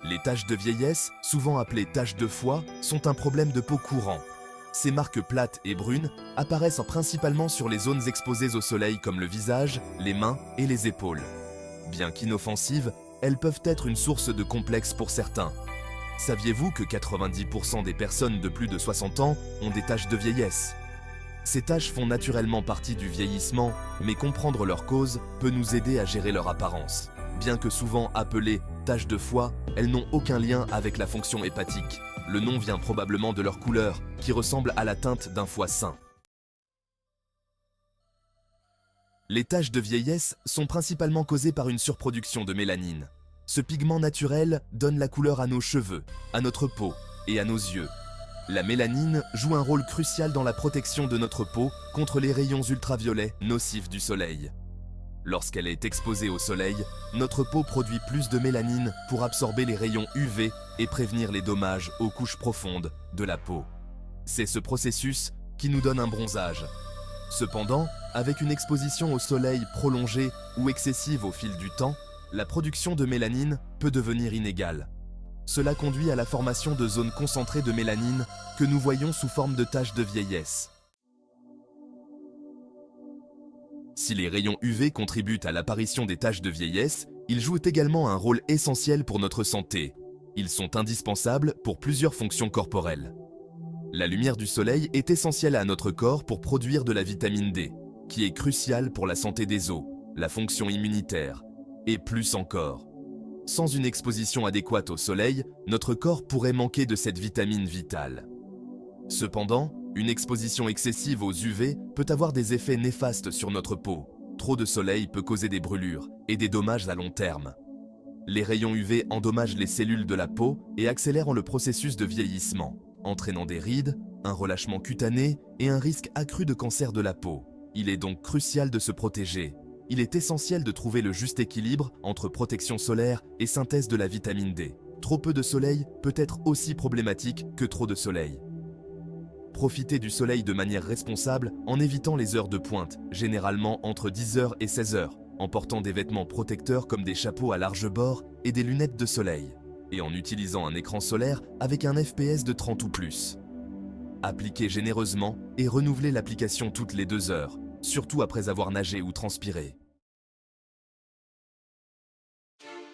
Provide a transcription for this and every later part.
Les taches de vieillesse, souvent appelées taches de foie, sont un problème de peau courant. Ces marques plates et brunes apparaissent principalement sur les zones exposées au soleil comme le visage, les mains et les épaules. Bien qu'inoffensives, elles peuvent être une source de complexe pour certains. Saviez-vous que 90% des personnes de plus de 60 ans ont des taches de vieillesse? Ces taches font naturellement partie du vieillissement, mais comprendre leur cause peut nous aider à gérer leur apparence. Bien que souvent appelées taches de foie, elles n'ont aucun lien avec la fonction hépatique. Le nom vient probablement de leur couleur, qui ressemble à la teinte d'un foie sain. Les taches de vieillesse sont principalement causées par une surproduction de mélanine. Ce pigment naturel donne la couleur à nos cheveux, à notre peau et à nos yeux. La mélanine joue un rôle crucial dans la protection de notre peau contre les rayons ultraviolets nocifs du soleil. Lorsqu'elle est exposée au soleil, notre peau produit plus de mélanine pour absorber les rayons UV et prévenir les dommages aux couches profondes de la peau. C'est ce processus qui nous donne un bronzage. Cependant, avec une exposition au soleil prolongée ou excessive au fil du temps, la production de mélanine peut devenir inégale. Cela conduit à la formation de zones concentrées de mélanine que nous voyons sous forme de taches de vieillesse. Si les rayons UV contribuent à l'apparition des taches de vieillesse, ils jouent également un rôle essentiel pour notre santé. Ils sont indispensables pour plusieurs fonctions corporelles. La lumière du soleil est essentielle à notre corps pour produire de la vitamine D, qui est cruciale pour la santé des os, la fonction immunitaire, et plus encore. Sans une exposition adéquate au soleil, notre corps pourrait manquer de cette vitamine vitale. Cependant, une exposition excessive aux UV peut avoir des effets néfastes sur notre peau. Trop de soleil peut causer des brûlures et des dommages à long terme. Les rayons UV endommagent les cellules de la peau et accélèrent le processus de vieillissement, entraînant des rides, un relâchement cutané et un risque accru de cancer de la peau. Il est donc crucial de se protéger. Il est essentiel de trouver le juste équilibre entre protection solaire et synthèse de la vitamine D. Trop peu de soleil peut être aussi problématique que trop de soleil. Profitez du soleil de manière responsable en évitant les heures de pointe, généralement entre 10h et 16h, en portant des vêtements protecteurs comme des chapeaux à large bord et des lunettes de soleil, et en utilisant un écran solaire avec un FPS de 30 ou plus. Appliquez généreusement et renouvelez l'application toutes les 2 heures, surtout après avoir nagé ou transpiré.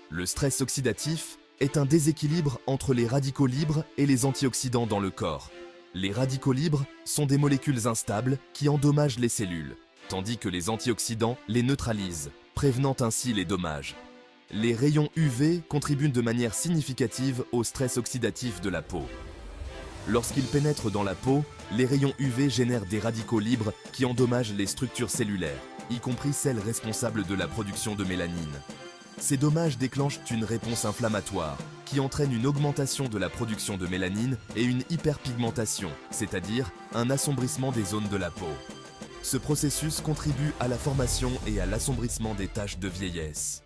Le stress oxydatif est un déséquilibre entre les radicaux libres et les antioxydants dans le corps. Les radicaux libres sont des molécules instables qui endommagent les cellules, tandis que les antioxydants les neutralisent, prévenant ainsi les dommages. Les rayons UV contribuent de manière significative au stress oxydatif de la peau. Lorsqu'ils pénètrent dans la peau, les rayons UV génèrent des radicaux libres qui endommagent les structures cellulaires, y compris celles responsables de la production de mélanine. Ces dommages déclenchent une réponse inflammatoire, qui entraîne une augmentation de la production de mélanine et une hyperpigmentation, c'est-à-dire un assombrissement des zones de la peau. Ce processus contribue à la formation et à l'assombrissement des taches de vieillesse.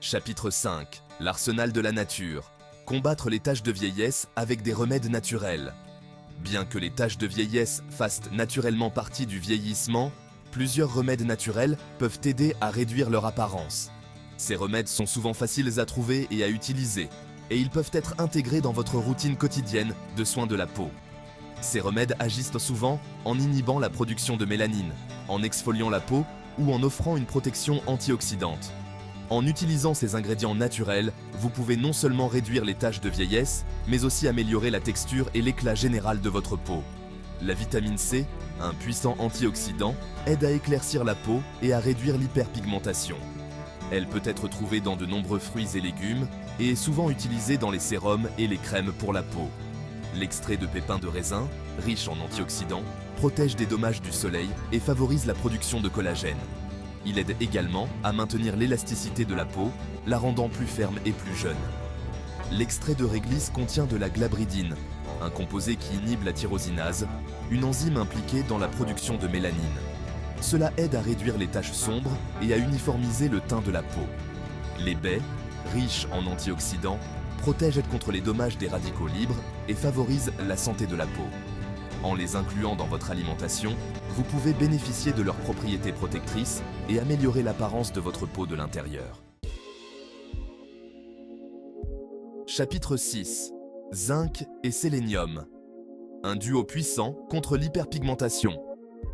Chapitre 5. L'arsenal de la nature. Combattre les taches de vieillesse avec des remèdes naturels. Bien que les taches de vieillesse fassent naturellement partie du vieillissement, plusieurs remèdes naturels peuvent aider à réduire leur apparence. Ces remèdes sont souvent faciles à trouver et à utiliser, et ils peuvent être intégrés dans votre routine quotidienne de soins de la peau. Ces remèdes agissent souvent en inhibant la production de mélanine, en exfoliant la peau ou en offrant une protection antioxydante. En utilisant ces ingrédients naturels, vous pouvez non seulement réduire les taches de vieillesse, mais aussi améliorer la texture et l'éclat général de votre peau. La vitamine C, un puissant antioxydant, aide à éclaircir la peau et à réduire l'hyperpigmentation. Elle peut être trouvée dans de nombreux fruits et légumes et est souvent utilisée dans les sérums et les crèmes pour la peau. L'extrait de pépins de raisin, riche en antioxydants, protège des dommages du soleil et favorise la production de collagène. Il aide également à maintenir l'élasticité de la peau, la rendant plus ferme et plus jeune. L'extrait de réglisse contient de la glabridine, un composé qui inhibe la tyrosinase, une enzyme impliquée dans la production de mélanine. Cela aide à réduire les taches sombres et à uniformiser le teint de la peau. Les baies, riches en antioxydants, protègent contre les dommages des radicaux libres et favorisent la santé de la peau. En les incluant dans votre alimentation, vous pouvez bénéficier de leurs propriétés protectrices et améliorer l'apparence de votre peau de l'intérieur. Chapitre 6. Zinc et sélénium. Un duo puissant contre l'hyperpigmentation.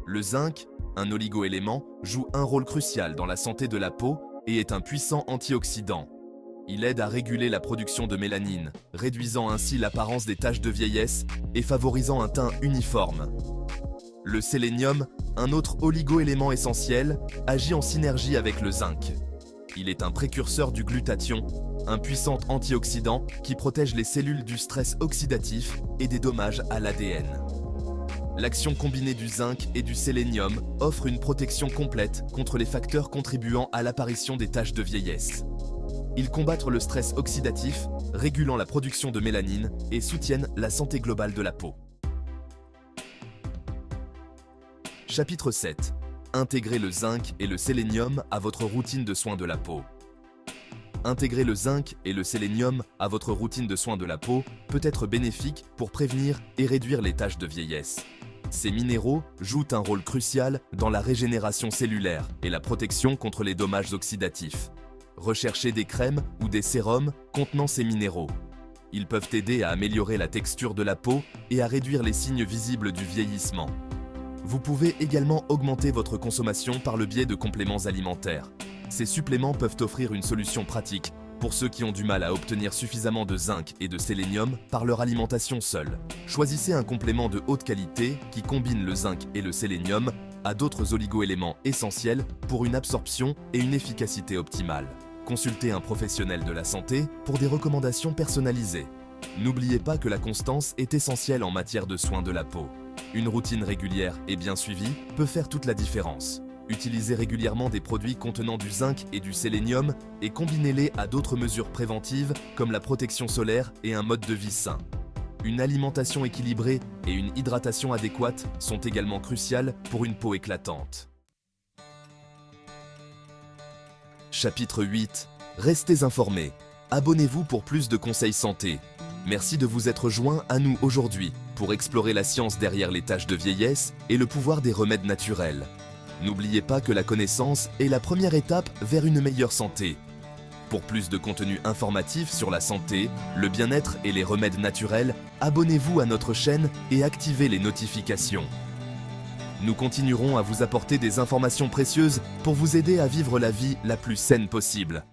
Le zinc, un oligoélément, joue un rôle crucial dans la santé de la peau et est un puissant antioxydant. Il aide à réguler la production de mélanine, réduisant ainsi l'apparence des taches de vieillesse et favorisant un teint uniforme. Le sélénium, un autre oligoélément essentiel, agit en synergie avec le zinc. Il est un précurseur du glutathion, un puissant antioxydant qui protège les cellules du stress oxydatif et des dommages à l'ADN. L'action combinée du zinc et du sélénium offre une protection complète contre les facteurs contribuant à l'apparition des taches de vieillesse. Ils combattent le stress oxydatif, régulant la production de mélanine et soutiennent la santé globale de la peau. Chapitre 7. Intégrez le zinc et le sélénium à votre routine de soins de la peau. Intégrer le zinc et le sélénium à votre routine de soins de la peau peut être bénéfique pour prévenir et réduire les taches de vieillesse. Ces minéraux jouent un rôle crucial dans la régénération cellulaire et la protection contre les dommages oxydatifs. Recherchez des crèmes ou des sérums contenant ces minéraux. Ils peuvent aider à améliorer la texture de la peau et à réduire les signes visibles du vieillissement. Vous pouvez également augmenter votre consommation par le biais de compléments alimentaires. Ces suppléments peuvent offrir une solution pratique pour ceux qui ont du mal à obtenir suffisamment de zinc et de sélénium par leur alimentation seule. Choisissez un complément de haute qualité qui combine le zinc et le sélénium à d'autres oligoéléments essentiels pour une absorption et une efficacité optimale. Consultez un professionnel de la santé pour des recommandations personnalisées. N'oubliez pas que la constance est essentielle en matière de soins de la peau. Une routine régulière et bien suivie peut faire toute la différence. Utilisez régulièrement des produits contenant du zinc et du sélénium et combinez-les à d'autres mesures préventives comme la protection solaire et un mode de vie sain. Une alimentation équilibrée et une hydratation adéquate sont également cruciales pour une peau éclatante. Chapitre 8. Restez informés. Abonnez-vous pour plus de conseils santé. Merci de vous être joints à nous aujourd'hui pour explorer la science derrière les taches de vieillesse et le pouvoir des remèdes naturels. N'oubliez pas que la connaissance est la première étape vers une meilleure santé. Pour plus de contenu informatif sur la santé, le bien-être et les remèdes naturels, abonnez-vous à notre chaîne et activez les notifications. Nous continuerons à vous apporter des informations précieuses pour vous aider à vivre la vie la plus saine possible.